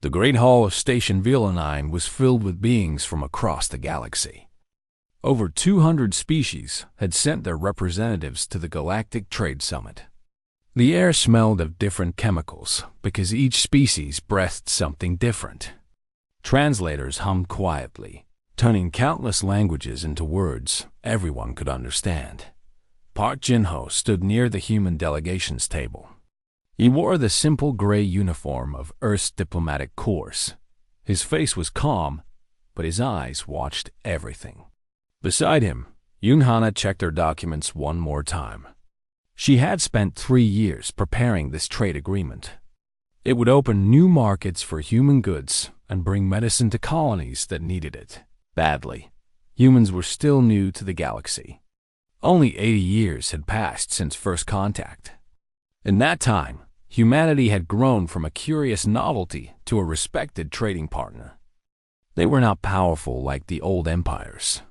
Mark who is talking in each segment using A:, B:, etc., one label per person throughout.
A: The great hall of Station Villanine was filled with beings from across the galaxy. Over 200 species had sent their representatives to the Galactic Trade Summit. The air smelled of different chemicals because each species breathed something different. Translators hummed quietly, turning countless languages into words everyone could understand. Park Jin-ho stood near the human delegation's table. He wore the simple gray uniform of Earth's diplomatic corps. His face was calm, but his eyes watched everything. Beside him, Yoon-hana checked her documents one more time. She had spent 3 years preparing this trade agreement. It would open new markets for human goods and bring medicine to colonies that needed it badly. Humans were still new to the galaxy. Only 80 years had passed since first contact. In that time, humanity had grown from a curious novelty to a respected trading partner. They were not powerful like the old empires.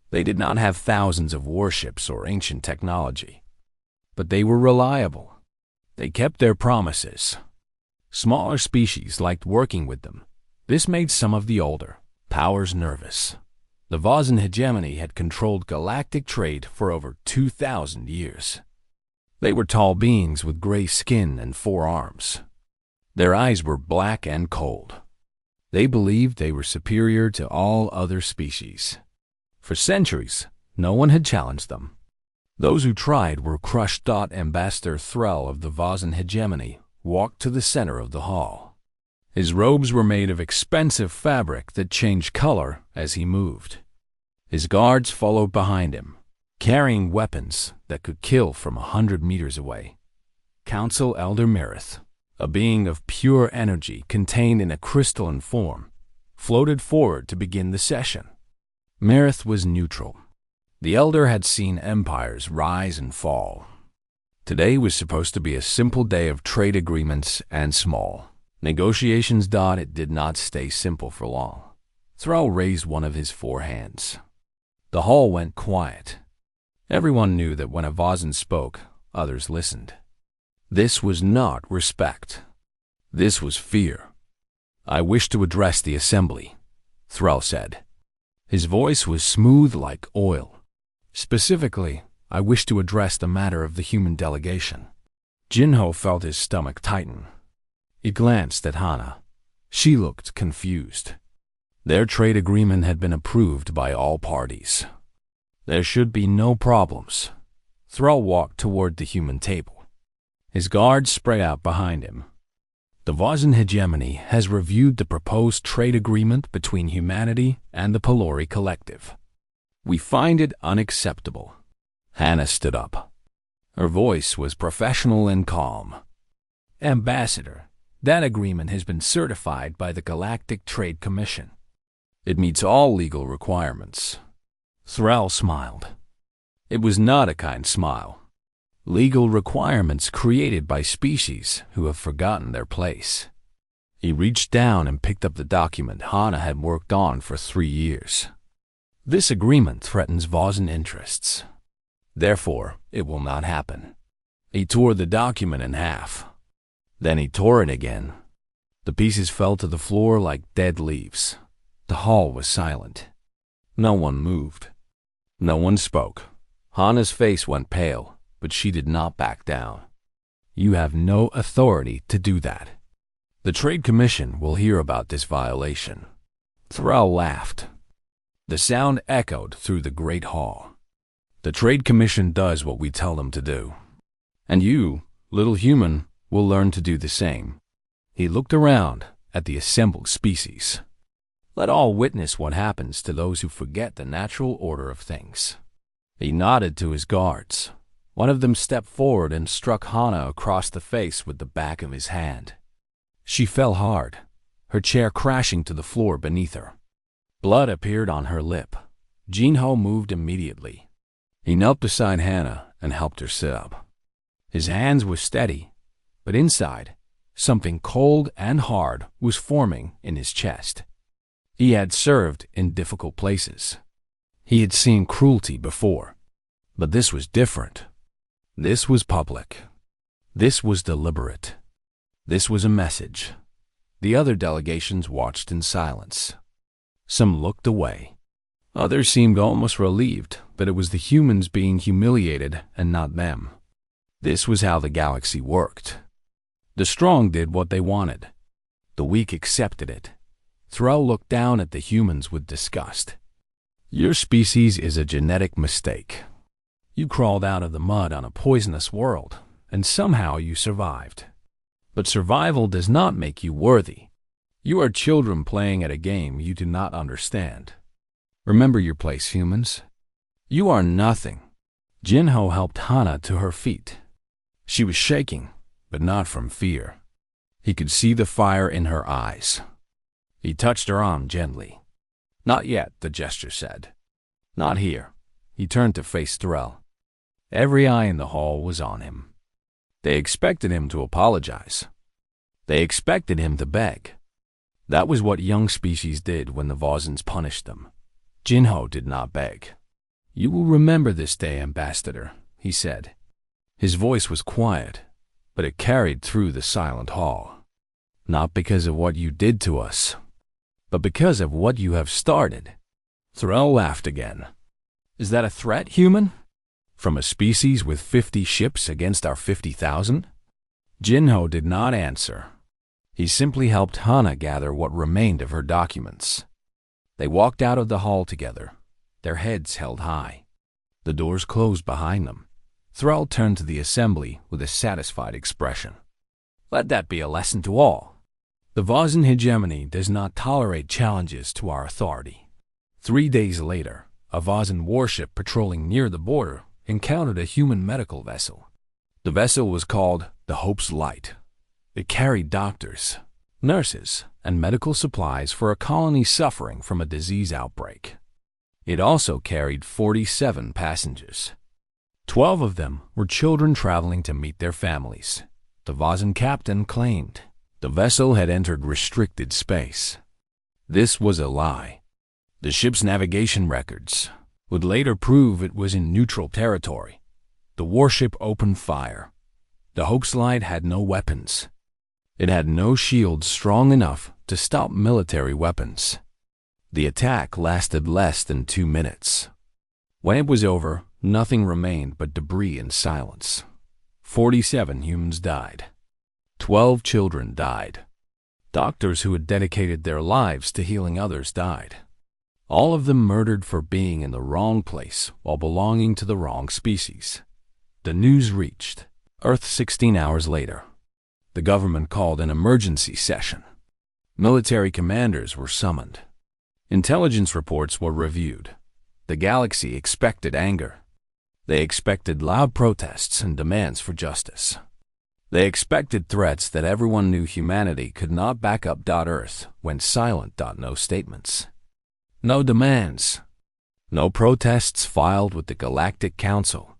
A: They did not have thousands of warships or ancient technology. But they were reliable. They kept their promises. Smaller species liked working with them. This made some of the older powers nervous. The Vozen hegemony had controlled galactic trade for over 2,000 years. They were tall beings with gray skin and 4 arms. Their eyes were black and cold. They believed they were superior to all other species. For centuries, no one had challenged them. Those who tried were crushed. Ambassador Thrall of the Vozen hegemony walked to the center of the hall. His robes were made of expensive fabric that changed color as he moved. His guards followed behind him, carrying weapons that could kill from 100 meters away. Council Elder Mirith, a being of pure energy contained in a crystalline form, floated forward to begin the session. Mirith was neutral. The Elder had seen empires rise and fall. Today was supposed to be a simple day of trade agreements and small negotiations. It did not stay simple for long. Thrall raised one of his 4 hands. The hall went quiet. Everyone knew that when a Vozen spoke, others listened. This was not respect. This was fear. "I wish to address the assembly," Thrall said. His voice was smooth like oil. "Specifically, I wish to address the matter of the human delegation." Jin-ho felt his stomach tighten. He glanced at Hana. She looked confused. Their trade agreement had been approved by all parties. There should be no problems. Thrall walked toward the human table. His guards spread out behind him. The Vozen hegemony has reviewed the proposed trade agreement between humanity and the Pelori Collective. We find it unacceptable. Hannah stood up. Her voice was professional and calm. "Ambassador, that agreement has been certified by the Galactic Trade Commission. It meets all legal requirements." Thrall smiled. It was not a kind smile. Legal requirements created by species who have forgotten their place. He reached down and picked up the document Hana had worked on for 3 years. "This agreement threatens Vozen interests. Therefore, it will not happen." He tore the document in half. Then he tore it again. The pieces fell to the floor like dead leaves. The hall was silent. No one moved. No one spoke. Hana's face went pale, but she did not back down. "You have no authority to do that. The Trade Commission will hear about this violation." Thrall laughed. The sound echoed through the great hall. "The Trade Commission does what we tell them to do. And you, little human, will learn to do the same." He looked around at the assembled species. "Let all witness what happens to those who forget the natural order of things." He nodded to his guards. One of them stepped forward and struck Hana across the face with the back of his hand. She fell hard, her chair crashing to the floor beneath her. Blood appeared on her lip. Jin-ho moved immediately. He knelt beside Hana and helped her sit up. His hands were steady, but inside, something cold and hard was forming in his chest. He had served in difficult places. He had seen cruelty before, but this was different. This was public. This was deliberate. This was a message. The other delegations watched in silence. Some looked away. Others seemed almost relieved that it was the humans being humiliated and not them. This was how the galaxy worked. The strong did what they wanted. The weak accepted it. Thrall looked down at the humans with disgust. Your species is a genetic mistake. You crawled out of the mud on a poisonous world, and somehow you survived. But survival does not make you worthy. You are children playing at a game you do not understand. Remember your place, humans. You are nothing. Jinho helped Hana to her feet. She was shaking, but not from fear. He could see the fire in her eyes. He touched her arm gently. Not yet, the gesture said. Not here. He turned to face Thrall. Every eye in the hall was on him. They expected him to apologize. They expected him to beg. That was what young species did when the Vozens punished them. Jinho did not beg. You will remember this day, Ambassador, he said. His voice was quiet, but it carried through the silent hall. Not because of what you did to us, but because of what you have started. Thrall laughed again. Is that a threat, human? From a species with 50 ships against our 50,000? Jinho did not answer. He simply helped Hana gather what remained of her documents. They walked out of the hall together, their heads held high. The doors closed behind them. Thrall turned to the assembly with a satisfied expression. Let that be a lesson to all. The Vozen hegemony does not tolerate challenges to our authority. 3 days later, a Vozen warship patrolling near the border encountered a human medical vessel. The vessel was called the Hope's Light. It carried doctors, nurses, and medical supplies for a colony suffering from a disease outbreak. It also carried 47 passengers. 12 of them were children traveling to meet their families. The Vozen captain claimed the vessel had entered restricted space. This was a lie. The ship's navigation records would later prove it was in neutral territory. The warship opened fire. The Hope's Light had no weapons. It had no shields strong enough to stop military weapons. The attack lasted less than 2 minutes. When it was over, nothing remained but debris and silence. 47 humans died. 12 children died. Doctors who had dedicated their lives to healing others died. All of them murdered for being in the wrong place while belonging to the wrong species. The news reached Earth 16 hours later. The government called an emergency session. Military commanders were summoned. Intelligence reports were reviewed. The galaxy expected anger. They expected loud protests and demands for justice. They expected threats that everyone knew humanity could not back up. Earth went silent. No statements. No demands. No protests filed with the Galactic Council.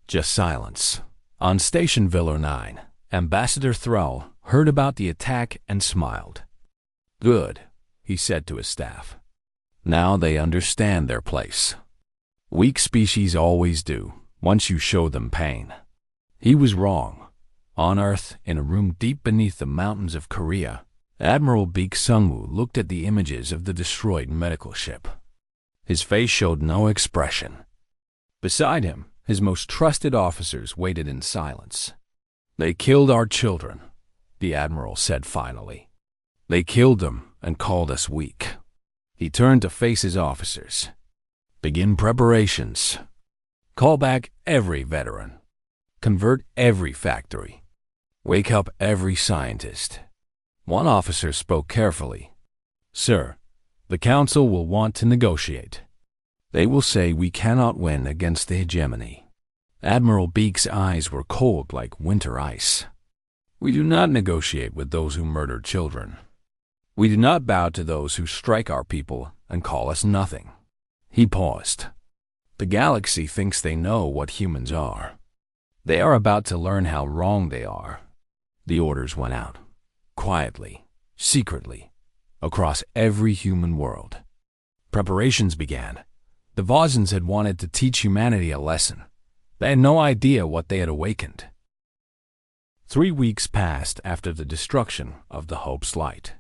A: Just silence. On Station Villor 9, Ambassador Thrall heard about the attack and smiled. Good, he said to his staff. Now they understand their place. Weak species always do, once you show them pain. He was wrong. On Earth, in a room deep beneath the mountains of Korea, Admiral Beek Sungwoo looked at the images of the destroyed medical ship. His face showed no expression. Beside him, his most trusted officers waited in silence. They killed our children, the Admiral said finally. They killed them and called us weak. He turned to face his officers. Begin preparations. Call back every veteran. Convert every factory. Wake up every scientist. One officer spoke carefully. Sir, the Council will want to negotiate. They will say we cannot win against the hegemony. Admiral Beek's eyes were cold like winter ice. We do not negotiate with those who murder children. We do not bow to those who strike our people and call us nothing. He paused. The galaxy thinks they know what humans are. They are about to learn how wrong they are. The orders went out, quietly, secretly, across every human world. Preparations began. The Vozens had wanted to teach humanity a lesson. They had no idea what they had awakened. 3 weeks passed after the destruction of the Hope's Light.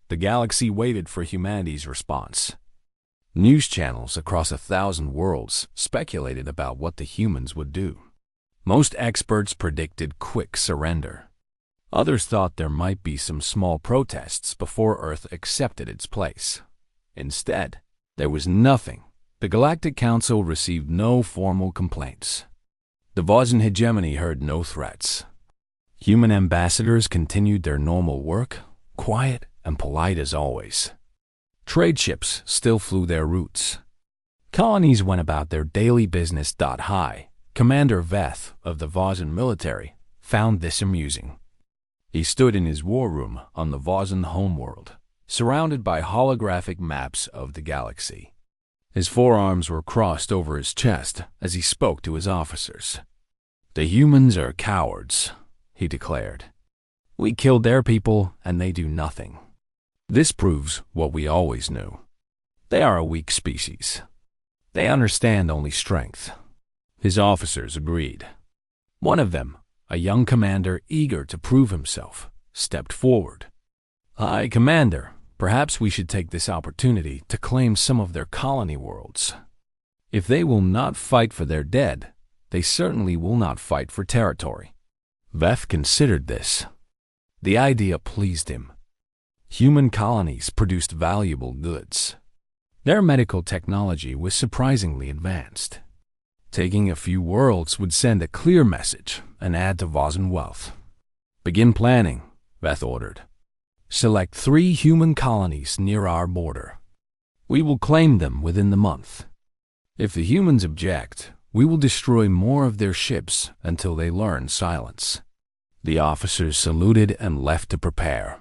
A: The galaxy waited for humanity's response. News channels across 1,000 worlds speculated about what the humans would do. Most experts predicted quick surrender. Others thought there might be some small protests before Earth accepted its place. Instead, there was nothing. The Galactic Council received no formal complaints. The Vozen hegemony heard no threats. Human ambassadors continued their normal work, quiet and polite as always. Trade ships still flew their routes. Colonies went about their daily business. High Commander Veth of the Vozen military found this amusing. He stood in his war room on the Vozen homeworld, surrounded by holographic maps of the galaxy. His forearms were crossed over his chest as he spoke to his officers. "The humans are cowards," he declared. "We killed their people and they do nothing. This proves what we always knew. They are a weak species. They understand only strength." His officers agreed. One of them, a young commander eager to prove himself, stepped forward. "High Commander, perhaps we should take this opportunity to claim some of their colony worlds. If they will not fight for their dead, they certainly will not fight for territory." Veth considered this. The idea pleased him. Human colonies produced valuable goods. Their medical technology was surprisingly advanced. Taking a few worlds would send a clear message and add to Vozen wealth. "Begin planning," Veth ordered. "Select 3 human colonies near our border. We will claim them within the month. If the humans object, we will destroy more of their ships until they learn silence." The officers saluted and left to prepare.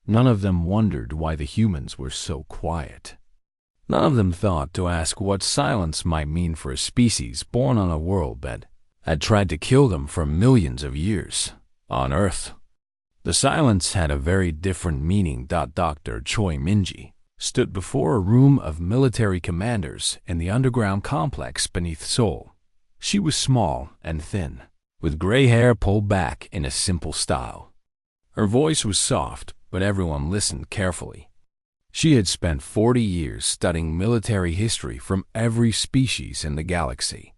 A: None of them wondered why the humans were so quiet. None of them thought to ask what silence might mean for a species born on a world that had tried to kill them for millions of years, on Earth. The silence had a very different meaning. Dr. Choi Minji stood before a room of military commanders in the underground complex beneath Seoul. She was small and thin, with gray hair pulled back in a simple style. Her voice was soft, but everyone listened carefully. She had spent 40 years studying military history from every species in the galaxy.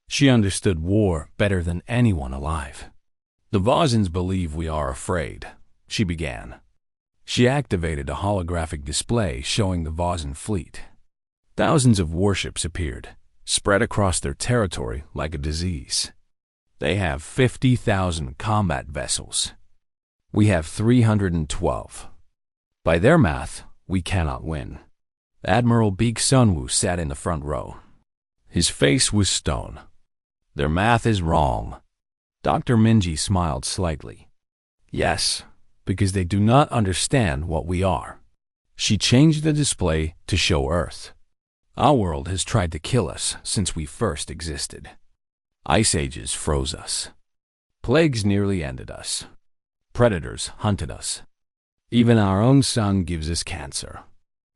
A: She understood war better than anyone alive. "The Vozens believe we are afraid," she began. She activated a holographic display showing the Vozen fleet. Thousands of warships appeared, spread across their territory like a disease. They have 50,000 combat vessels. We have 312. By their math, we cannot win. Admiral Beek Sunwoo sat in the front row. His face was stone. "Their math is wrong." Dr. Minji smiled slightly. "Yes, because they do not understand what we are." She changed the display to show Earth. "Our world has tried to kill us since we first existed. Ice ages froze us. Plagues nearly ended us. Predators hunted us. Even our own sun gives us cancer."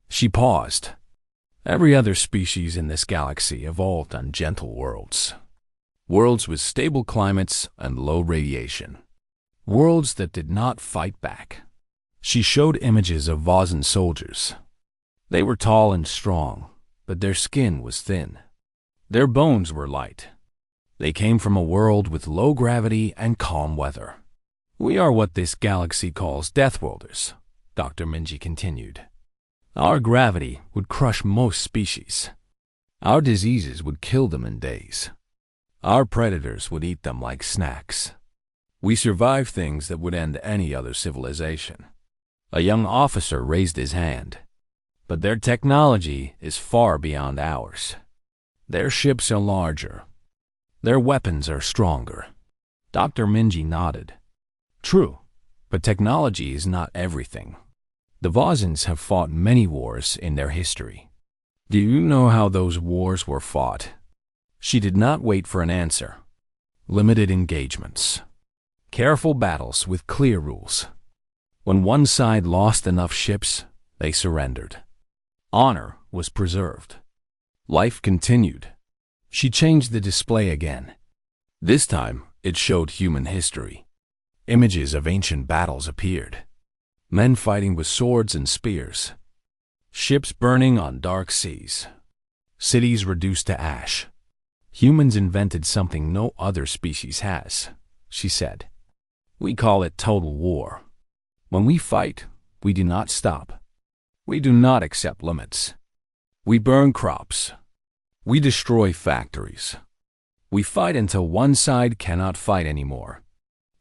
A: She paused. Every other species in this galaxy evolved on gentle worlds. Worlds with stable climates and low radiation. Worlds that did not fight back. She showed images of Vozen soldiers. They were tall and strong, but their skin was thin. Their bones were light. They came from a world with low gravity and calm weather. "We are what this galaxy calls Deathworlders," Dr. Minji continued. "Our gravity would crush most species. Our diseases would kill them in days. Our predators would eat them like snacks. We survive things that would end any other civilization." A young officer raised his hand. "But their technology is far beyond ours. Their ships are larger. Their weapons are stronger." Dr. Minji nodded. "True, but technology is not everything. The Vozens have fought many wars in their history. Do you know how those wars were fought?" She did not wait for an answer. Limited engagements. Careful battles with clear rules. When one side lost enough ships, they surrendered. Honor was preserved. Life continued. She changed the display again. This time, it showed human history. Images of ancient battles appeared. Men fighting with swords and spears. Ships burning on dark seas. Cities reduced to ash. Humans invented something no other species has, she said. We call it total war. When we fight, we do not stop. We do not accept limits. We burn crops. We destroy factories. We fight until one side cannot fight anymore.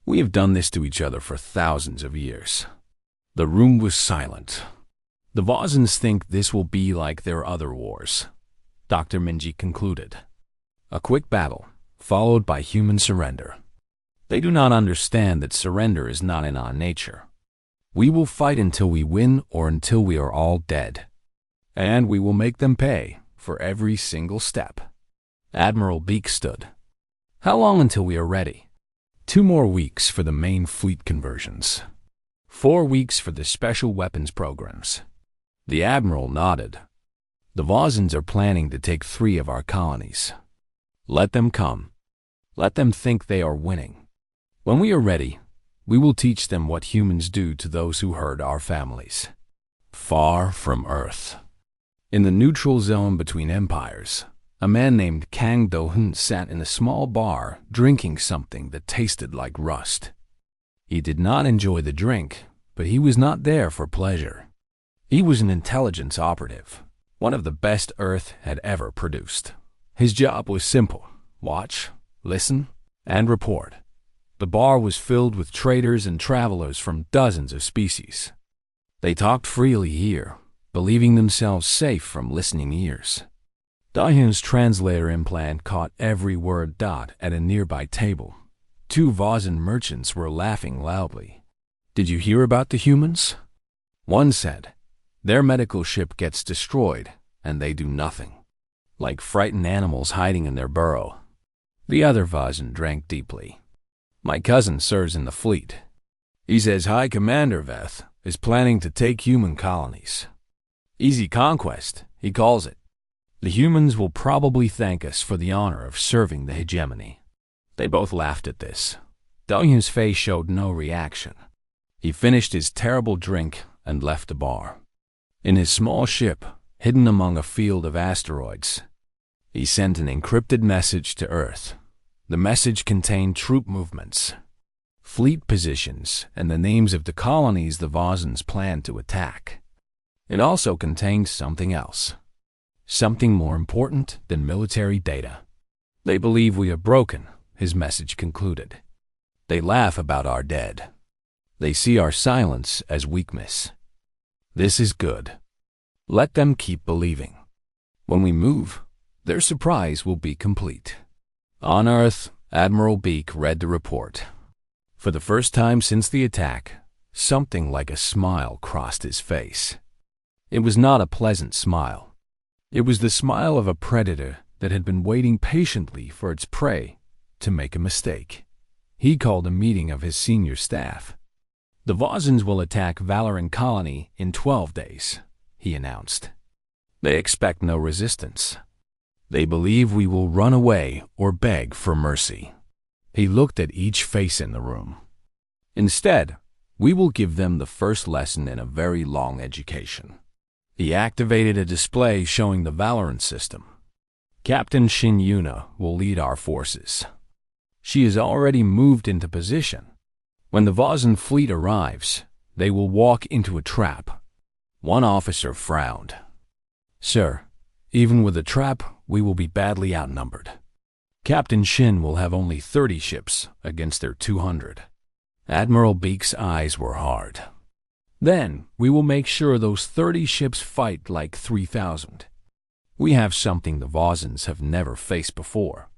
A: We have done this to each other for thousands of years. The room was silent. The Vozans think this will be like their other wars, Dr. Minji concluded. A quick battle, followed by human surrender. They do not understand that surrender is not in our nature. We will fight until we win or until we are all dead. And we will make them pay for every single step. Admiral Beak stood. How long until we are ready? 2 more weeks for the main fleet conversions. 4 weeks for the special weapons programs. The Admiral nodded. The Vozans are planning to take 3 of our colonies. Let them come. Let them think they are winning. When we are ready, we will teach them what humans do to those who hurt our families. Far from Earth. In the neutral zone between empires, a man named Kang Do-hun sat in a small bar drinking something that tasted like rust. He did not enjoy the drink, but he was not there for pleasure. He was an intelligence operative, one of the best Earth had ever produced. His job was simple: watch, listen, and report. The bar was filled with traders and travelers from dozens of species. They talked freely here, believing themselves safe from listening ears. Da-hyun's translator implant caught every word at a nearby table. 2 Vozan merchants were laughing loudly. Did you hear about the humans? One said, their medical ship gets destroyed, and they do nothing. Like frightened animals hiding in their burrow. The other Vozan drank deeply. My cousin serves in the fleet. He says High Commander Veth is planning to take human colonies. Easy conquest, he calls it. The humans will probably thank us for the honor of serving the hegemony. They both laughed at this. Da-hyun's face showed no reaction. He finished his terrible drink and left the bar. In his small ship, hidden among a field of asteroids, he sent an encrypted message to Earth. The message contained troop movements, fleet positions, and the names of the colonies the Vozans planned to attack. It also contained something else. Something more important than military data. They believe we are broken, his message concluded. They laugh about our dead. They see our silence as weakness. This is good. Let them keep believing. When we move, their surprise will be complete. On Earth, Admiral Beak read the report. For the first time since the attack, something like a smile crossed his face. It was not a pleasant smile. It was the smile of a predator that had been waiting patiently for its prey to make a mistake. He called a meeting of his senior staff. The Vozans will attack Valoran Colony in 12 days, he announced. They expect no resistance. They believe we will run away or beg for mercy. He looked at each face in the room. Instead, we will give them the first lesson in a very long education. He activated a display showing the Valorant system. Captain Shin Yuna will lead our forces. She has already moved into position. When the Vozan fleet arrives, they will walk into a trap. One officer frowned. Sir, even with a trap, we will be badly outnumbered. Captain Shin will have only 30 ships against their 200. Admiral Beak's eyes were hard. Then, we will make sure those 30 ships fight like 3,000. We have something the Vozans have never faced before.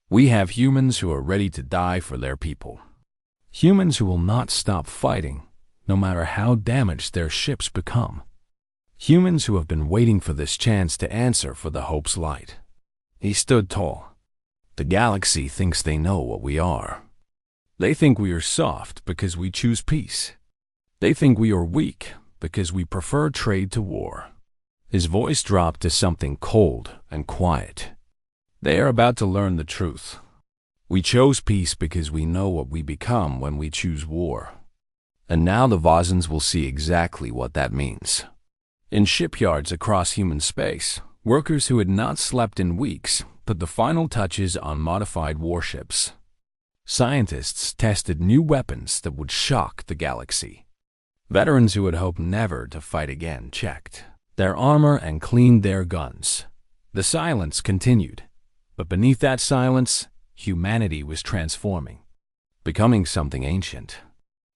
A: We have humans who are ready to die for their people. Humans who will not stop fighting, no matter how damaged their ships become. Humans who have been waiting for this chance to answer for the Hope's light. He stood tall. The galaxy thinks they know what we are. They think we are soft because we choose peace. They think we are weak because we prefer trade to war. His voice dropped to something cold and quiet. They are about to learn the truth. We chose peace because we know what we become when we choose war. And now the Vozens will see exactly what that means. In shipyards across human space, workers who had not slept in weeks put the final touches on modified warships. Scientists tested new weapons that would shock the galaxy. Veterans who had hoped never to fight again checked their armor and cleaned their guns. The silence continued, but beneath that silence, humanity was transforming, becoming something ancient,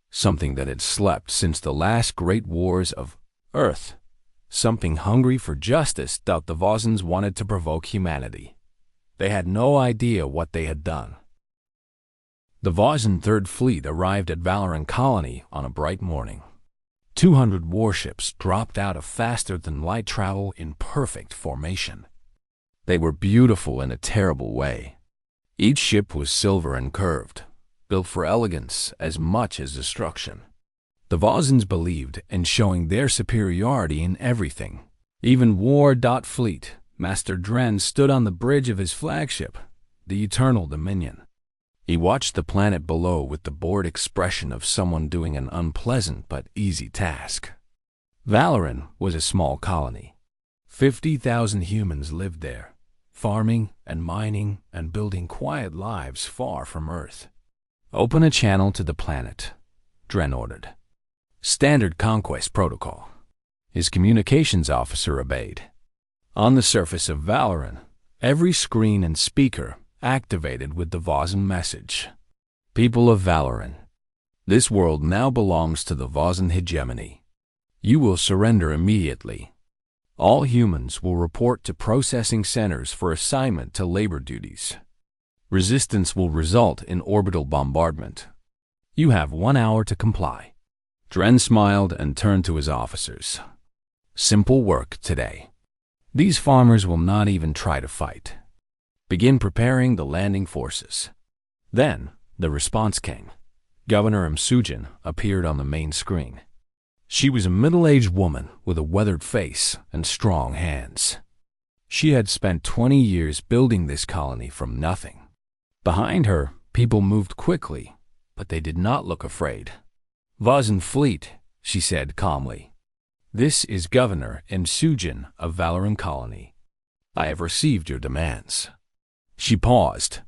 A: something that had slept since the last great wars of Earth, something hungry for justice that the Vozens wanted to provoke humanity. They had no idea what they had done. The Vozen Third Fleet arrived at Valoran Colony on a bright morning. 200 warships dropped out of faster-than-light travel in perfect formation. They were beautiful in a terrible way. Each ship was silver and curved, built for elegance as much as destruction. The Vozens believed in showing their superiority in everything. Even War.Fleet Master Dren stood on the bridge of his flagship, the Eternal Dominion. He watched the planet below with the bored expression of someone doing an unpleasant but easy task. Valoran was a small colony. 50,000 humans lived there, farming and mining and building quiet lives far from Earth. "Open a channel to the planet," Dren ordered. Standard conquest protocol. His communications officer obeyed. On the surface of Valoran, every screen and speaker activated with the Vozen message. "People of Valoran, this world now belongs to the Vozen hegemony. You will surrender immediately. All humans will report to processing centers for assignment to labor duties. Resistance will result in orbital bombardment. You have 1 hour to comply." Dren smiled and turned to his officers. "Simple work today. These farmers will not even try to fight. Begin preparing the landing forces." Then the response came. Governor Msujin appeared on the main screen. She was a middle-aged woman with a weathered face and strong hands. She had spent 20 years building this colony from nothing. Behind her, people moved quickly, but they did not look afraid. "Vozen Fleet," she said calmly. "This is Governor Msujin of Valoran Colony. I have received your demands." She paused.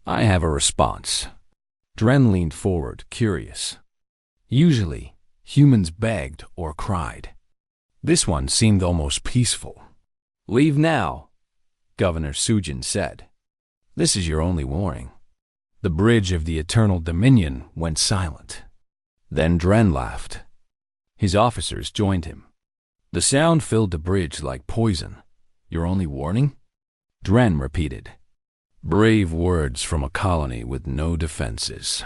A: "I have a response." Dren leaned forward, curious. Usually, humans begged or cried. This one seemed almost peaceful. "Leave now," Governor Sujin said. "This is your only warning." The bridge of the Eternal Dominion went silent. Then Dren laughed. His officers joined him. The sound filled the bridge like poison. "Your only warning?" Dren repeated. "Brave words from a colony with no defenses.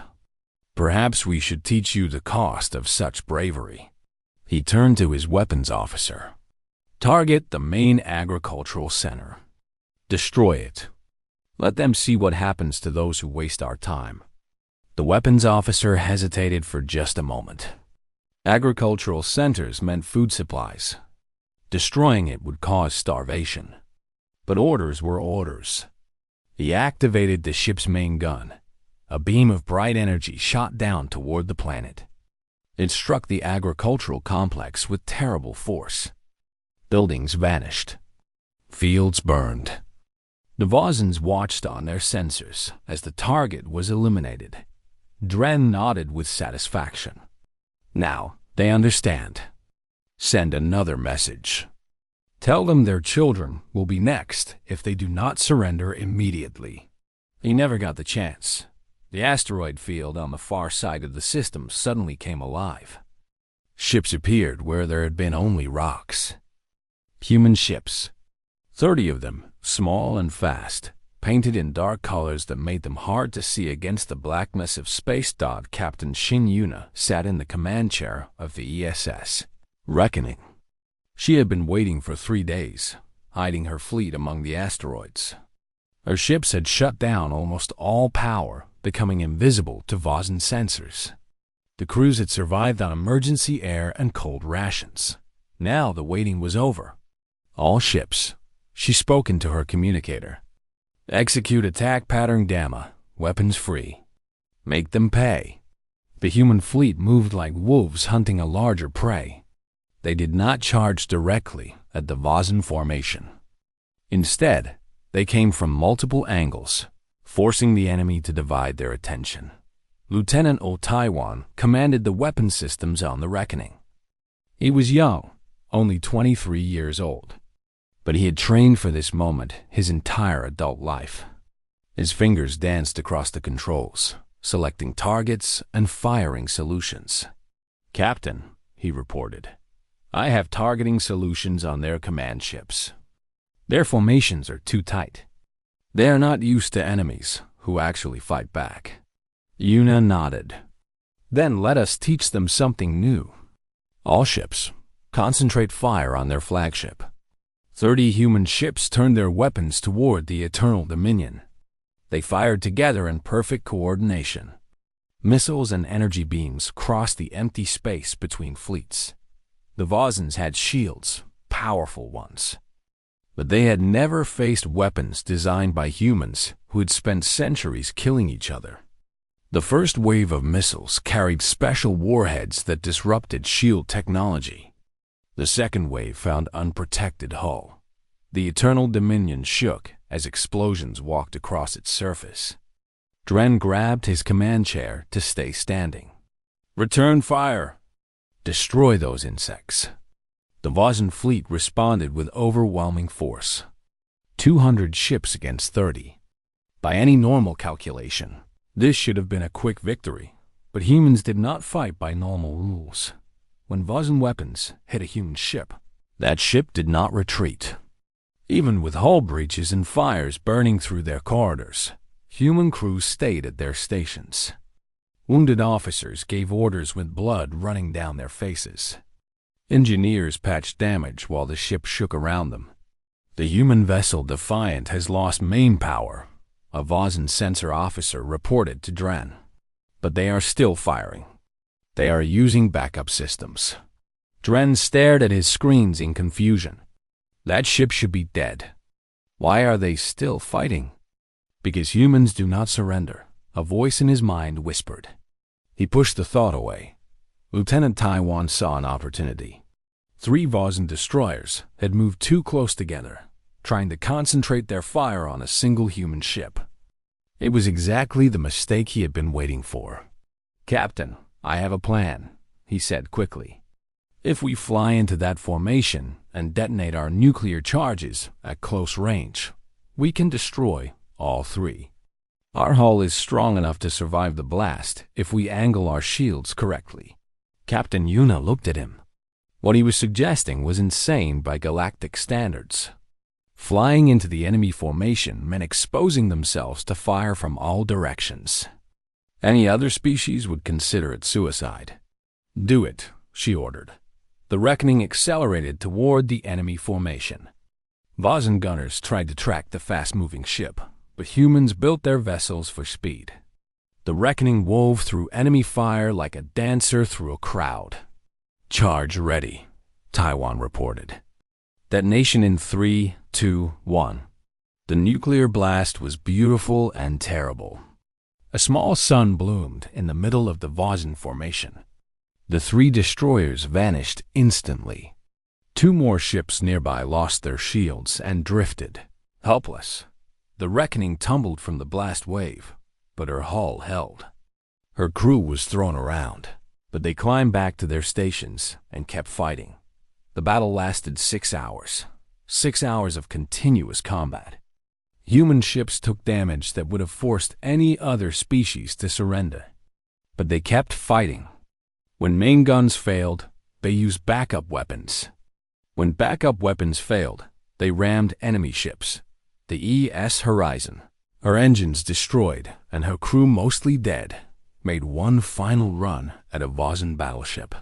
A: Perhaps we should teach you the cost of such bravery." He turned to his weapons officer. "Target the main agricultural center. Destroy it. Let them see what happens to those who waste our time." The weapons officer hesitated for just a moment. Agricultural centers meant food supplies. Destroying it would cause starvation. But orders were orders. He activated the ship's main gun. A beam of bright energy shot down toward the planet. It struck the agricultural complex with terrible force. Buildings vanished. Fields burned. The Vozens watched on their sensors as the target was eliminated. Dren nodded with satisfaction. Now they understand. Send another message. Tell them their children will be next if they do not surrender immediately. He never got the chance. The asteroid field on the far side of the system suddenly came alive. Ships appeared where there had been only rocks. Human ships. 30 of them, small and fast, painted in dark colors that made them hard to see against the blackness of space. Captain Shin Yuna sat in the command chair of the ESS, Reckoning. She had been waiting for 3 days, hiding her fleet among the asteroids. Her ships had shut down almost all power, becoming invisible to Vozen sensors. The crews had survived on emergency air and cold rations. Now the waiting was over. All ships. She spoke into her communicator. Execute attack pattern Gamma. weapons free. Make them pay. The human fleet moved like wolves hunting a larger prey. They did not charge directly at the Vozen formation. Instead, they came from multiple angles, forcing the enemy to divide their attention. Lieutenant O Taiwan commanded the weapon systems on the Reckoning. He was young, only 23 years old, but he had trained for this moment his entire adult life. His fingers danced across the controls, selecting targets and firing solutions. "Captain," he reported, "I have targeting solutions on their command ships. Their formations are too tight. They are not used to enemies who actually fight back." Yuna nodded. "Then let us teach them something new. All ships, concentrate fire on their flagship." 30 human ships turned their weapons toward the Eternal Dominion. They fired together in perfect coordination. Missiles and energy beams crossed the empty space between fleets. The Vozens had shields, powerful ones. But they had never faced weapons designed by humans who had spent centuries killing each other. The first wave of missiles carried special warheads that disrupted shield technology. The second wave found unprotected hull. The Eternal Dominion shook as explosions walked across its surface. Dren grabbed his command chair to stay standing. "Return fire! Destroy those insects." The Vozen fleet responded with overwhelming force. 200 ships against 30. By any normal calculation, this should have been a quick victory, but humans did not fight by normal rules. When Vozen weapons hit a human ship, that ship did not retreat. Even with hull breaches and fires burning through their corridors, human crews stayed at their stations. Wounded officers gave orders with blood running down their faces. Engineers patched damage while the ship shook around them. "The human vessel Defiant has lost main power," a Vozen sensor officer reported to Dren. "But they are still firing. They are using backup systems." Dren stared at his screens in confusion. That ship should be dead. Why are they still fighting? "Because humans do not surrender," a voice in his mind whispered. He pushed the thought away. Lieutenant Taiwan saw an opportunity. 3 Vozen destroyers had moved too close together, trying to concentrate their fire on a single human ship. It was exactly the mistake he had been waiting for. "Captain, I have a plan," he said quickly. "If we fly into that formation and detonate our nuclear charges at close range, we can destroy all 3. Our hull is strong enough to survive the blast if we angle our shields correctly." Captain Yuna looked at him. What he was suggesting was insane by galactic standards. Flying into the enemy formation meant exposing themselves to fire from all directions. Any other species would consider it suicide. "Do it," she ordered. The Reckoning accelerated toward the enemy formation. Vozen gunners tried to track the fast-moving ship, but humans built their vessels for speed. The Reckoning wove through enemy fire like a dancer through a crowd. "Charge ready," Taiwan reported. Detonation in 3, 2, 1. The nuclear blast was beautiful and terrible. A small sun bloomed in the middle of the Vozen formation. The 3 destroyers vanished instantly. 2 more ships nearby lost their shields and drifted, helpless. The Reckoning tumbled from the blast wave, but her hull held. Her crew was thrown around, but they climbed back to their stations and kept fighting. The battle lasted 6 hours. 6 hours of continuous combat. Human ships took damage that would have forced any other species to surrender. But they kept fighting. When main guns failed, they used backup weapons. When backup weapons failed, they rammed enemy ships. The ES Horizon, her engines destroyed and her crew mostly dead, made one final run at a Vozen battleship.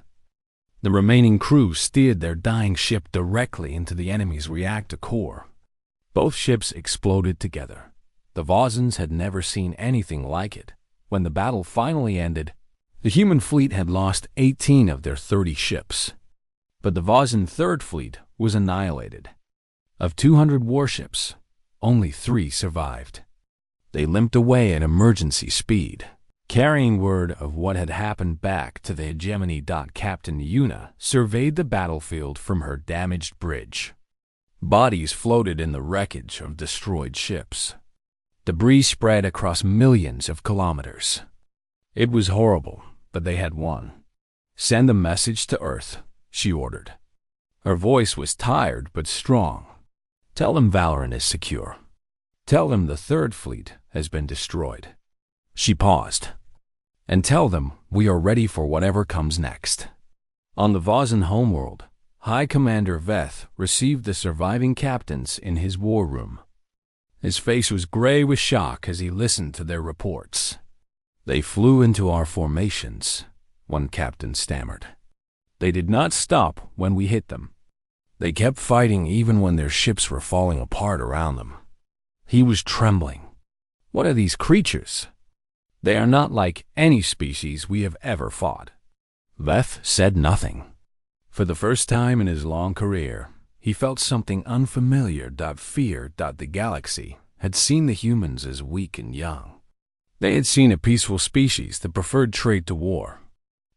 A: The remaining crew steered their dying ship directly into the enemy's reactor core. Both ships exploded together. The Vozens had never seen anything like it. When the battle finally ended, the human fleet had lost 18 of their 30 ships. But the Vozen Third Fleet was annihilated. Of 200 warships, only 3 survived. They limped away at emergency speed, carrying word of what had happened back to the hegemony. Captain Yuna surveyed the battlefield from her damaged bridge. Bodies floated in the wreckage of destroyed ships. Debris spread across millions of kilometers. It was horrible, but they had won. "Send a message to Earth," she ordered. Her voice was tired but strong. "Tell them Valoran is secure. Tell them the Third Fleet has been destroyed." She paused. "And tell them we are ready for whatever comes next." On the Vozen homeworld, High Commander Veth received the surviving captains in his war room. His face was gray with shock as he listened to their reports. "They flew into our formations," one captain stammered. "They did not stop when we hit them. They kept fighting even when their ships were falling apart around them." He was trembling. "What are these creatures?" "They are not like any species we have ever fought." Veth said nothing. For the first time in his long career, he felt something unfamiliar. Fear. The galaxy had seen the humans as weak and young. They had seen a peaceful species that preferred trade to war.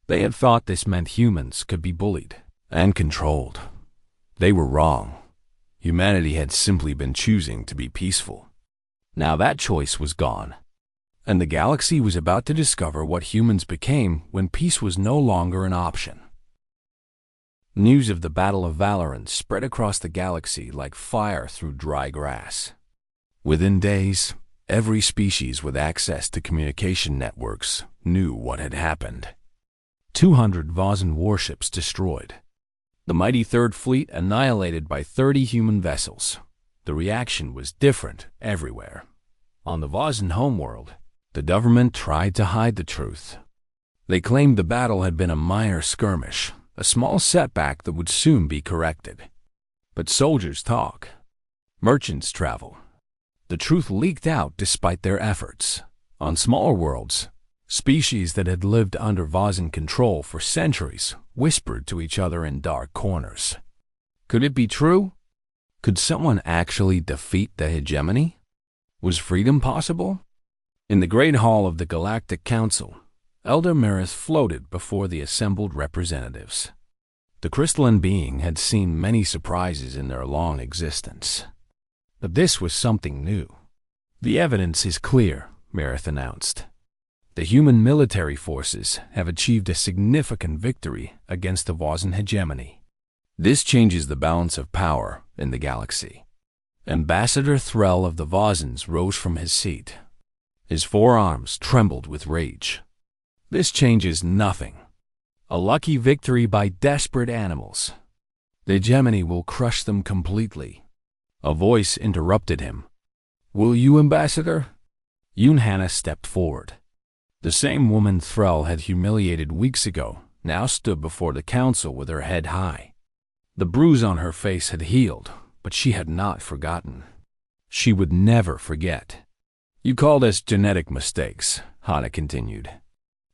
A: They had thought this meant humans could be bullied and controlled. They were wrong. Humanity had simply been choosing to be peaceful. Now that choice was gone, and the galaxy was about to discover what humans became when peace was no longer an option. News of the Battle of Valoran spread across the galaxy like fire through dry grass. Within days, every species with access to communication networks knew what had happened. 200 Vozen warships destroyed. The mighty Third Fleet annihilated by 30 human vessels. The reaction was different everywhere. On the Vozen homeworld, the government tried to hide the truth. They claimed the battle had been a minor skirmish, a small setback that would soon be corrected. But soldiers talk. Merchants travel. The truth leaked out despite their efforts. On smaller worlds, species that had lived under Vozen control for centuries whispered to each other in dark corners. Could it be true? Could someone actually defeat the hegemony? Was freedom possible? In the Great Hall of the Galactic Council, Elder Marith floated before the assembled representatives. The crystalline being had seen many surprises in their long existence. But this was something new. "The evidence is clear," Marith announced. "The human military forces have achieved a significant victory against the Vozen hegemony. This changes the balance of power in the galaxy." Ambassador Threll of the Vozens rose from his seat. His forearms trembled with rage. "This changes nothing. A lucky victory by desperate animals. The hegemony will crush them completely." A voice interrupted him. "Will you, Ambassador?" Yunhana stepped forward. The same woman Threll had humiliated weeks ago now stood before the council with her head high. The bruise on her face had healed, but she had not forgotten. She would never forget. "You called us genetic mistakes," Hana continued.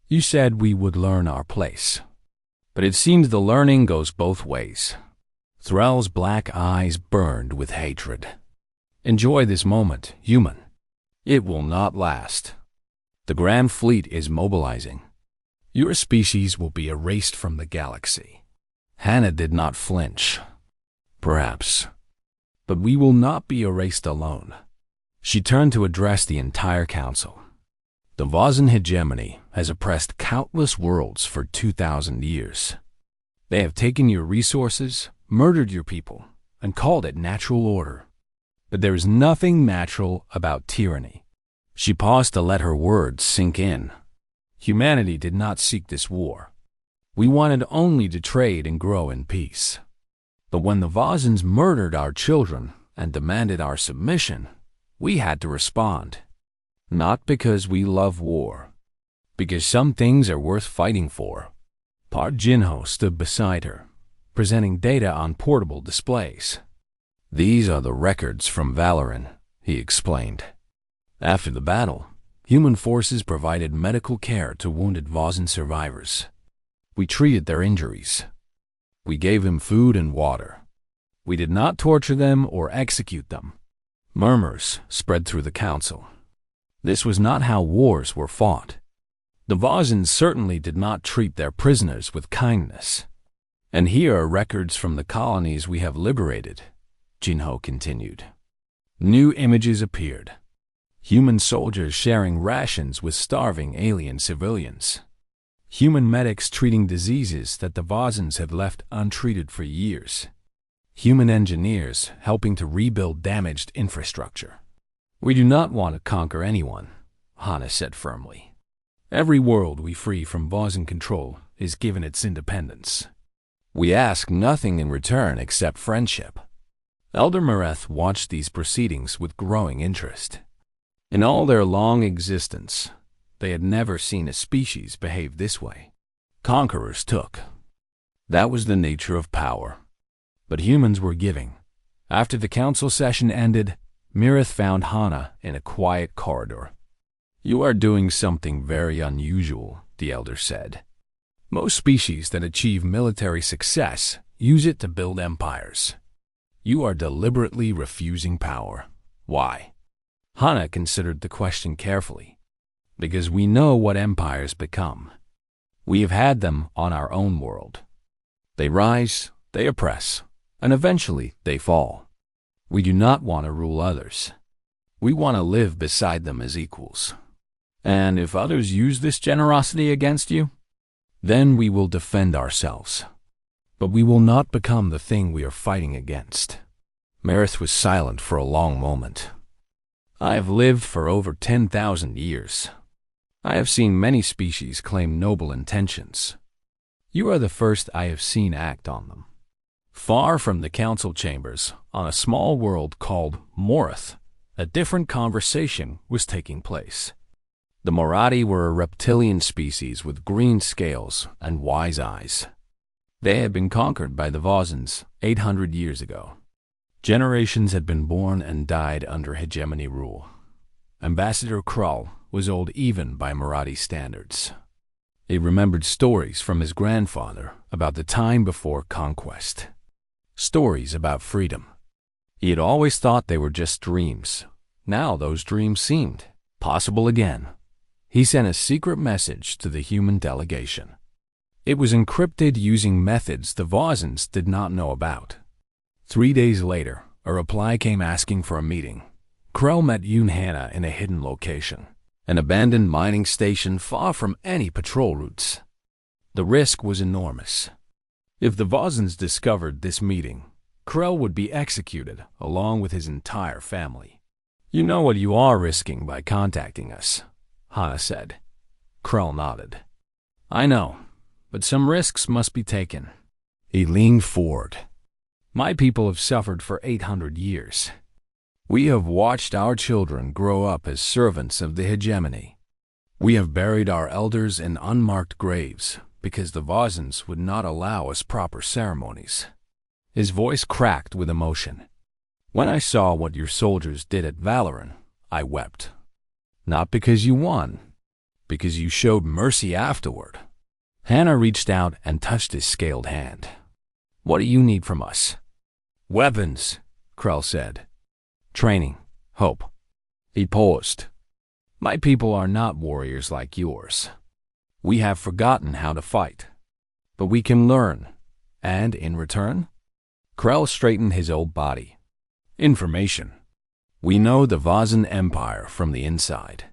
A: "You said we would learn our place. But it seems the learning goes both ways." Threll's black eyes burned with hatred. "Enjoy this moment, human. It will not last. The Grand Fleet is mobilizing. Your species will be erased from the galaxy." Hana did not flinch. "Perhaps. But we will not be erased alone." She turned to address the entire council. "The Vozen hegemony has oppressed countless worlds for 2,000 years. They have taken your resources, murdered your people, and called it natural order. But there is nothing natural about tyranny." She paused to let her words sink in. "Humanity did not seek this war. We wanted only to trade and grow in peace. But when the Vozens murdered our children and demanded our submission, we had to respond. Not because we love war, because some things are worth fighting for." Par Jinho stood beside her, presenting data on portable displays. "These are the records from Valoran," he explained. After the battle, human forces provided medical care to wounded Vozen survivors. We treated their injuries. We gave them food and water. We did not torture them or execute them. Murmurs spread through the council. This was not how wars were fought. The Vozans certainly did not treat their prisoners with kindness. And here are records from the colonies we have liberated, Jinho continued. New images appeared. Human soldiers sharing rations with starving alien civilians. Human medics treating diseases that the Vozans had left untreated for years. Human engineers helping to rebuild damaged infrastructure. We do not want to conquer anyone, Hana said firmly. Every world we free from Vozan control is given its independence. We ask nothing in return except friendship. Elder Mareth watched these proceedings with growing interest. In all their long existence, they had never seen a species behave this way. Conquerors took. That was the nature of power. But humans were giving. After the council session ended, Mirith found Hana in a quiet corridor. You are doing something very unusual, the elder said. Most species that achieve military success use it to build empires. You are deliberately refusing power. Why? Hana considered the question carefully. Because we know what empires become. We have had them on our own world. They rise, they oppress, and eventually they fall. We do not want to rule others. We want to live beside them as equals. And if others use this generosity against you, then we will defend ourselves. But we will not become the thing we are fighting against. Marith was silent for a long moment. I have lived for over 10,000 years. I have seen many species claim noble intentions. You are the first I have seen act on them. Far from the council chambers, on a small world called Morith, a different conversation was taking place. The Moradi were a reptilian species with green scales and wise eyes. They had been conquered by the Vozans 800 years ago. Generations had been born and died under hegemony rule. Ambassador Krull was old even by Moradi standards. He remembered stories from his grandfather about the time before conquest. Stories about freedom. He had always thought they were just dreams. Now those dreams seemed possible again. He sent a secret message to the human delegation. It was encrypted using methods the Vozans did not know about. 3 days later, a reply came asking for a meeting. Krell met Yoon Hana in a hidden location, an abandoned mining station far from any patrol routes. The risk was enormous. If the Vozans discovered this meeting, Krell would be executed along with his entire family. You know what you are risking by contacting us, Hana said. Krell nodded. I know, but some risks must be taken. He leaned forward. My people have suffered for 800 years. We have watched our children grow up as servants of the hegemony. We have buried our elders in unmarked graves because the Vozans would not allow us proper ceremonies. His voice cracked with emotion. When I saw what your soldiers did at Valoran, I wept. Not because you won, because you showed mercy afterward. Hana reached out and touched his scaled hand. What do you need from us? Weapons, Krell said. Training, hope. He paused. My people are not warriors like yours. We have forgotten how to fight. But we can learn. And in return? Krell straightened his old body. Information. We know the Vozan Empire from the inside.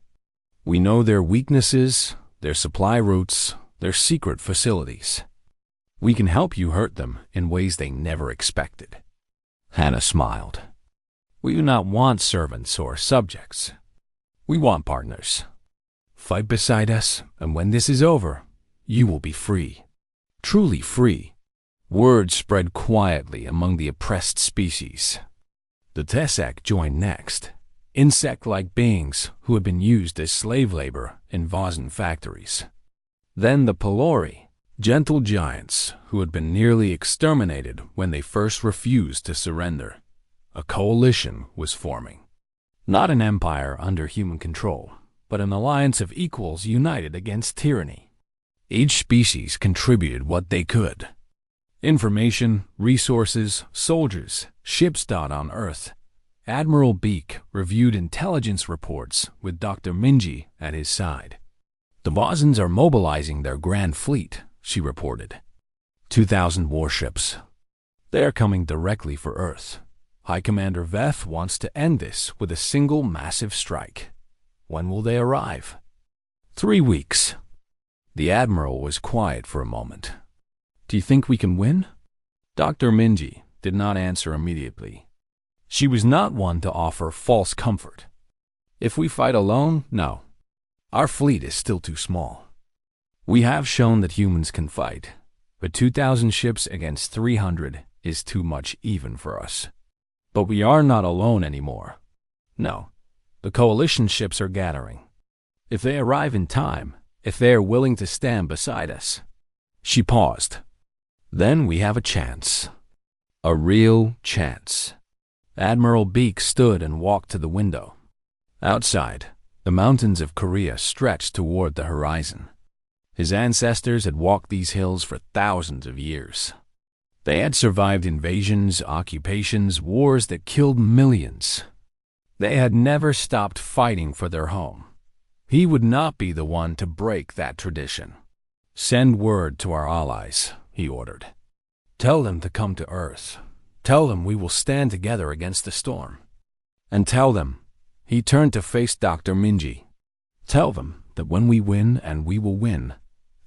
A: We know their weaknesses, their supply routes, their secret facilities. We can help you hurt them in ways they never expected. Hana smiled. We do not want servants or subjects. We want partners. Fight beside us, and when this is over, you will be free. Truly free. Word spread quietly among the oppressed species. The Tessek joined next, insect-like beings who had been used as slave labor in Vozan factories. Then the Pelori, gentle giants who had been nearly exterminated when they first refused to surrender. A coalition was forming. Not an empire under human control, but an alliance of equals united against tyranny. Each species contributed what they could. Information, resources, soldiers, ships on Earth. Admiral Beak reviewed intelligence reports with Dr. Minji at his side. "The Vozans are mobilizing their grand fleet," she reported. 2,000 warships. They are coming directly for Earth. High Commander Veth wants to end this with a single massive strike. When will they arrive? 3 weeks. The Admiral was quiet for a moment. "Do you think we can win?" Dr. Minji did not answer immediately. She was not one to offer false comfort. "If we fight alone, no. Our fleet is still too small. We have shown that humans can fight, but 2,000 ships against 300 is too much even for us. But we are not alone anymore. No, the coalition ships are gathering. If they arrive in time, if they are willing to stand beside us." She paused. "Then we have a chance. A real chance." Admiral Beak stood and walked to the window. Outside, the mountains of Korea stretched toward the horizon. His ancestors had walked these hills for thousands of years. They had survived invasions, occupations, wars that killed millions. They had never stopped fighting for their home. He would not be the one to break that tradition. "Send word to our allies," he ordered. "Tell them to come to Earth. Tell them we will stand together against the storm. And tell them," he turned to face Dr. Minji, "tell them that when we win, and we will win,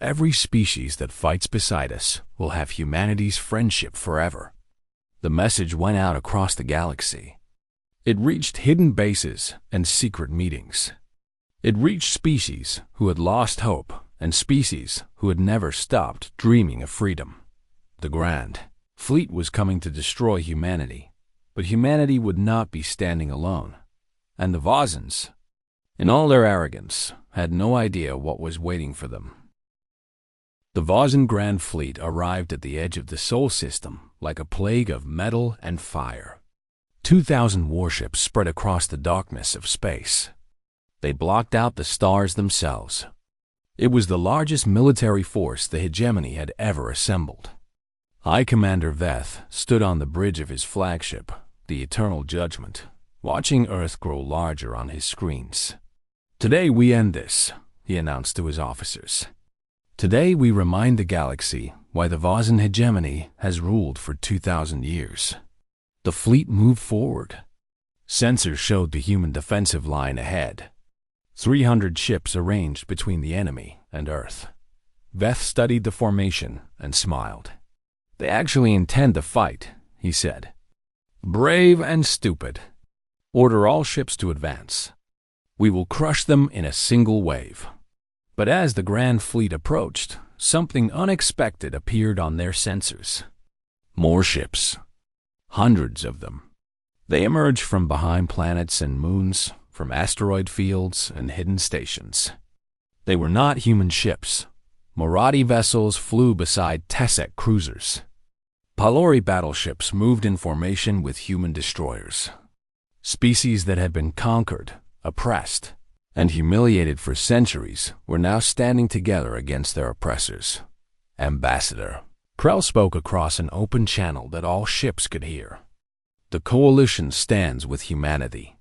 A: every species that fights beside us will have humanity's friendship forever." The message went out across the galaxy. It reached hidden bases and secret meetings. It reached species who had lost hope and species who had never stopped dreaming of freedom. The Grand Fleet was coming to destroy humanity, but humanity would not be standing alone. And the Vozans, in all their arrogance, had no idea what was waiting for them. The Vozan Grand Fleet arrived at the edge of the Sol system like a plague of metal and fire. 2,000 warships spread across the darkness of space. They blocked out the stars themselves. It was the largest military force the hegemony had ever assembled. High Commander Veth stood on the bridge of his flagship, the Eternal Judgment, watching Earth grow larger on his screens. "Today we end this," he announced to his officers. "Today we remind the galaxy why the Vozan hegemony has ruled for 2,000 years." The fleet moved forward. Sensors showed the human defensive line ahead. 300 ships arranged between the enemy and Earth. Veth studied the formation and smiled. "They actually intend to fight," he said. "Brave and stupid. Order all ships to advance. We will crush them in a single wave." But as the Grand Fleet approached, something unexpected appeared on their sensors. More ships. Hundreds of them. They emerged from behind planets and moons, from asteroid fields and hidden stations. They were not human ships. Moradi vessels flew beside Tessek cruisers. Palori battleships moved in formation with human destroyers. Species that had been conquered, oppressed, and humiliated for centuries were now standing together against their oppressors. "Ambassador," Krell spoke across an open channel that all ships could hear. "The Coalition stands with humanity.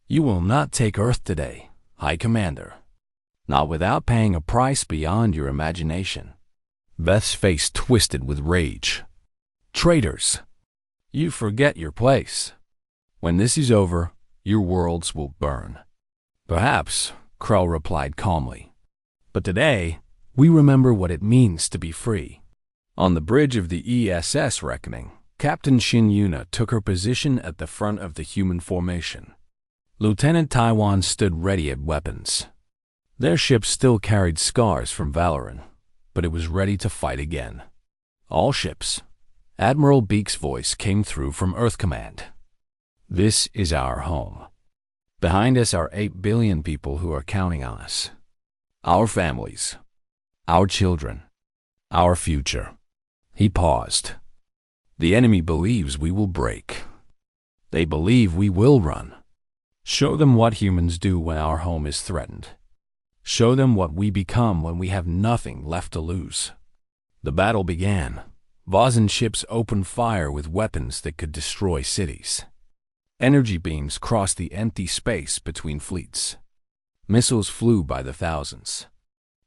A: You will not take Earth today, High Commander. Not without paying a price beyond your imagination." Veth's face twisted with rage. "Traitors! You forget your place. When this is over, your worlds will burn." "Perhaps," Krell replied calmly. "But today, we remember what it means to be free." On the bridge of the ESS Reckoning, Captain Shin Yuna took her position at the front of the human formation. Lieutenant Taiwan stood ready at weapons. Their ship still carried scars from Valoran, but it was ready to fight again. "All ships." Admiral Beak's voice came through from Earth Command. "This is our home. Behind us are 8 billion people who are counting on us. Our families. Our children. Our future." He paused. "The enemy believes we will break. They believe we will run. Show them what humans do when our home is threatened. Show them what we become when we have nothing left to lose." The battle began. Vozan ships opened fire with weapons that could destroy cities. Energy beams crossed the empty space between fleets. Missiles flew by the thousands.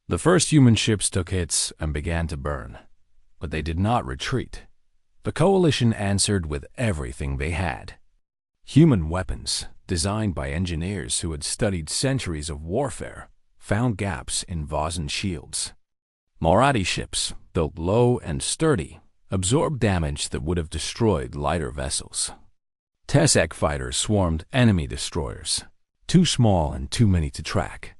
A: The first human ships took hits and began to burn, but they did not retreat. The Coalition answered with everything they had. Human weapons, designed by engineers who had studied centuries of warfare, found gaps in Vozen shields. Marathi ships, built low and sturdy, absorbed damage that would have destroyed lighter vessels. Tesek fighters swarmed enemy destroyers, too small and too many to track.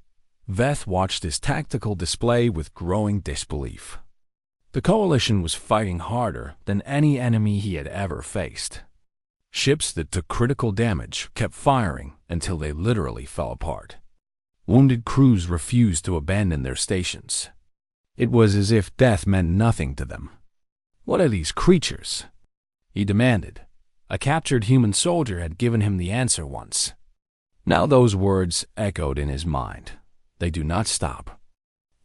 A: Veth watched this tactical display with growing disbelief. The Coalition was fighting harder than any enemy he had ever faced. Ships that took critical damage kept firing until they literally fell apart. Wounded crews refused to abandon their stations. It was as if death meant nothing to them. "What are these creatures?" he demanded. A captured human soldier had given him the answer once. Now those words echoed in his mind. They do not stop.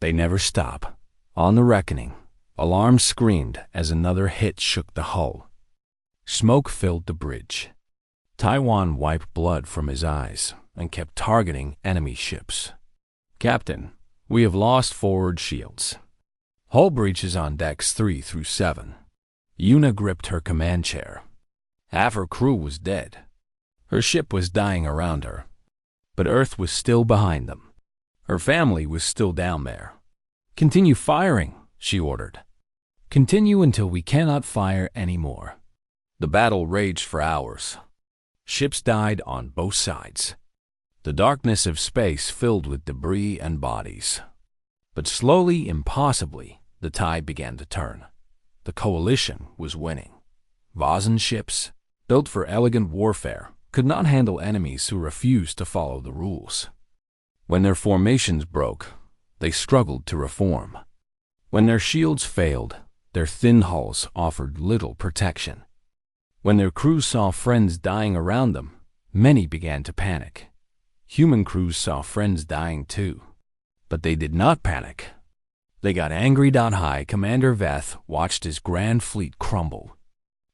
A: They never stop. On the reckoning, alarms screamed as another hit shook the hull. Smoke filled the bridge. Taiwan wiped blood from his eyes and kept targeting enemy ships. "Captain, we have lost forward shields. Hull breaches on decks 3 through 7. Yuna gripped her command chair. Half her crew was dead. Her ship was dying around her, but Earth was still behind them. Her family was still down there. "Continue firing," she ordered. "Continue until we cannot fire anymore." The battle raged for hours. Ships died on both sides. The darkness of space filled with debris and bodies. But slowly, impossibly, the tide began to turn. The Coalition was winning. Vozen ships, built for elegant warfare, could not handle enemies who refused to follow the rules. When their formations broke, they struggled to reform. When their shields failed, their thin hulls offered little protection. When their crews saw friends dying around them, many began to panic. Human crews saw friends dying too, but they did not panic. They got angry. High Commander Veth watched his grand fleet crumble.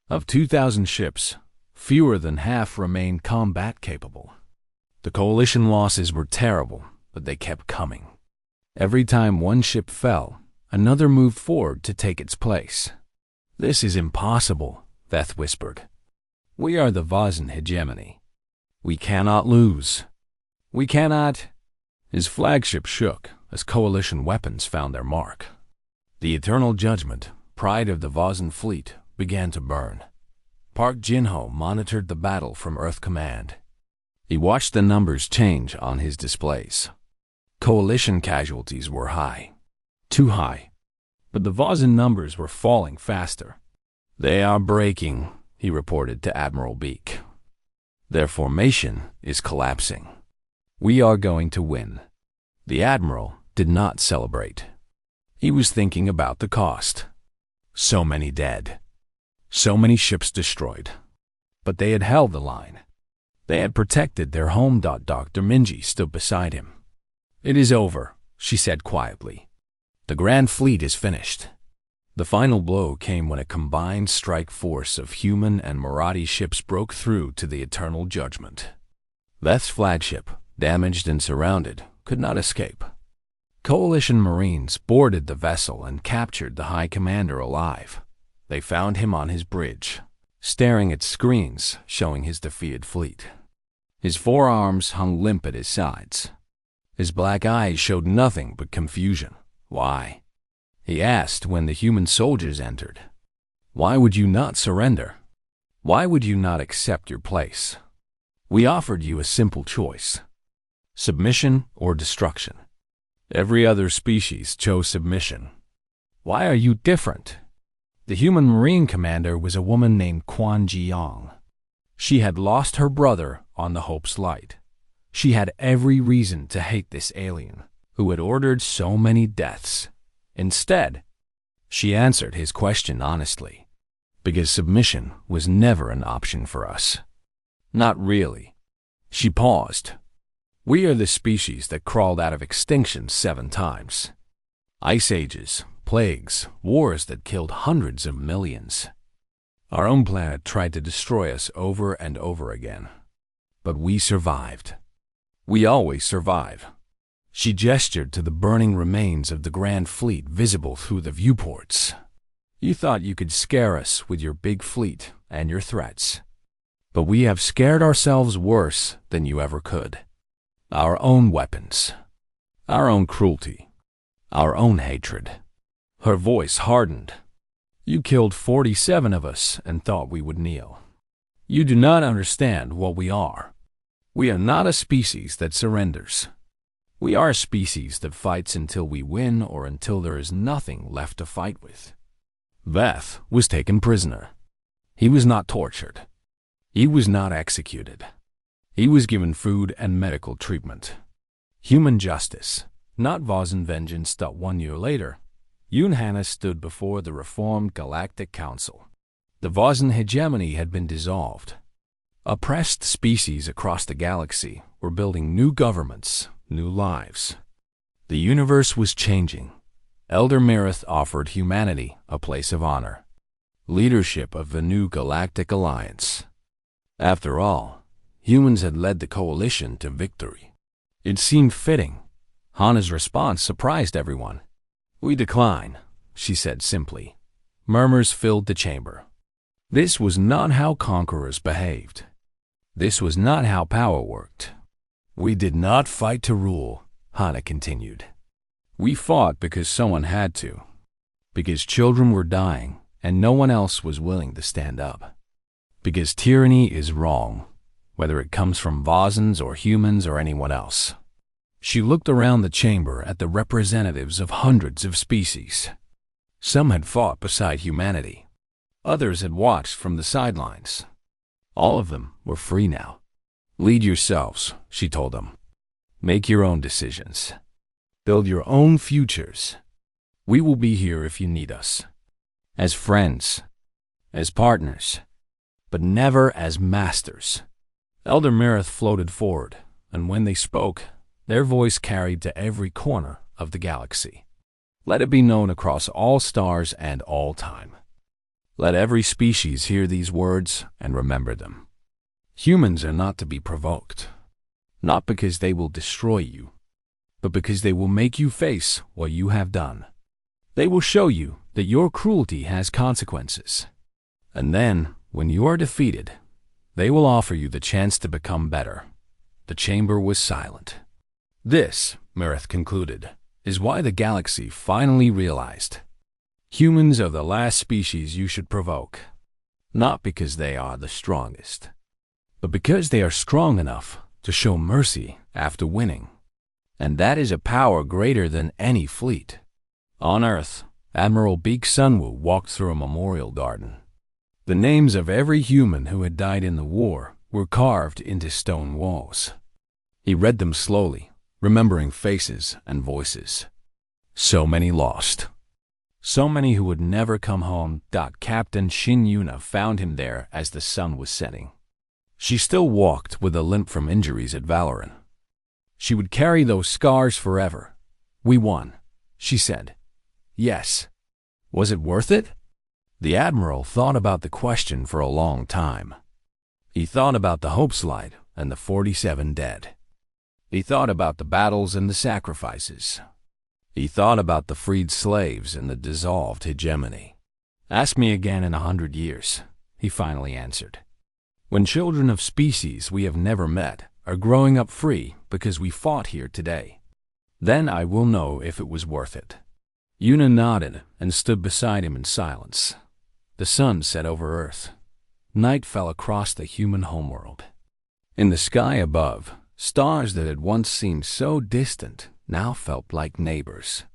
A: Of 2,000 ships, fewer than half remained combat-capable. The Coalition losses were terrible, but they kept coming. Every time one ship fell, another moved forward to take its place. "This is impossible," Veth whispered. "We are the Vozen hegemony. We cannot lose. We cannot—" His flagship shook as Coalition weapons found their mark. The Eternal Judgment, pride of the Vozen fleet, began to burn. Park Jinho monitored the battle from Earth Command. He watched the numbers change on his displays. Coalition casualties were high. Too high. But the Vozen numbers were falling faster. "They are breaking," he reported to Admiral Beak. "Their formation is collapsing. We are going to win." The Admiral did not celebrate. He was thinking about the cost. So many dead. So many ships destroyed. But they had held the line. They had protected their home. Dr. Minji stood beside him. "It is over," she said quietly. "The Grand Fleet is finished." The final blow came when a combined strike force of human and Marathi ships broke through to the Eternal Judgment. Veth's flagship, damaged and surrounded, could not escape. Coalition Marines boarded the vessel and captured the High Commander alive. They found him on his bridge, staring at screens showing his defeated fleet. His forearms hung limp at his sides. His black eyes showed nothing but confusion. "Why?" he asked when the human soldiers entered. "Why would you not surrender? Why would you not accept your place? We offered you a simple choice: submission or destruction. Every other species chose submission. Why are you different?" The human Marine commander was a woman named Quan Jiang. She had lost her brother on the Hope's Light. She had every reason to hate this alien, who had ordered so many deaths. Instead, she answered his question honestly, "Because submission was never an option for us." "Not really." She paused. "We are the species that crawled out of extinction 7 times. Ice ages, plagues, wars that killed hundreds of millions. Our own planet tried to destroy us over and over again. But we survived. We always survive. She gestured to the burning remains of the Grand Fleet visible through the viewports. You thought you could scare us with your big fleet and your threats. But we have scared ourselves worse than you ever could. Our own weapons. Our own cruelty. Our own hatred. Her voice hardened. You killed 47 of us and thought we would kneel. You do not understand what we are. We are not a species that surrenders. We are a species that fights until we win or until there is nothing left to fight with. Veth was taken prisoner. He was not tortured. He was not executed. He was given food and medical treatment. Human justice, not Vossen vengeance. 1 year later, Yunhana stood before the reformed Galactic Council. The Vossen hegemony had been dissolved. Oppressed species across the galaxy were building new governments, new lives. The universe was changing. Elder Mirith offered humanity a place of honor, leadership of the new Galactic Alliance. After all, humans had led the coalition to victory. It seemed fitting. Hana's response surprised everyone. "We decline," she said simply. Murmurs filled the chamber. This was not how conquerors behaved. This was not how power worked. "We did not fight to rule," Hana continued. "We fought because someone had to. Because children were dying and no one else was willing to stand up. Because tyranny is wrong, whether it comes from Vossens or humans or anyone else." She looked around the chamber at the representatives of hundreds of species. Some had fought beside humanity. Others had watched from the sidelines. All of them were free now. "Lead yourselves," she told them. "Make your own decisions. Build your own futures. We will be here if you need us. As friends, as partners, but never as masters." Elder Mirith floated forward, and when they spoke, their voice carried to every corner of the galaxy. Let it be known across all stars and all time. Let every species hear these words and remember them. Humans are not to be provoked, not because they will destroy you, but because they will make you face what you have done. They will show you that your cruelty has consequences. And then, when you are defeated, they will offer you the chance to become better. The chamber was silent. This, Mirith concluded, is why the galaxy finally realized. Humans are the last species you should provoke. Not because they are the strongest, but because they are strong enough to show mercy after winning. And that is a power greater than any fleet. On Earth, Admiral Beak Sunwoo walked through a memorial garden. The names of every human who had died in the war were carved into stone walls. He read them slowly, remembering faces and voices. So many lost. So many who would never come home. Captain Shin Yuna found him there as the sun was setting. She still walked with a limp from injuries at Valoran. She would carry those scars forever. "We won," she said. "Yes." Was it worth it? The Admiral thought about the question for a long time. He thought about the Hope Slide and the 47 dead. He thought about the battles and the sacrifices. He thought about the freed slaves and the dissolved hegemony. "Ask me again in 100 years, he finally answered. "When children of species we have never met are growing up free because we fought here today. Then I will know if it was worth it." Yuna nodded and stood beside him in silence. The sun set over Earth. Night fell across the human homeworld. In the sky above, stars that had once seemed so distant now felt like neighbors.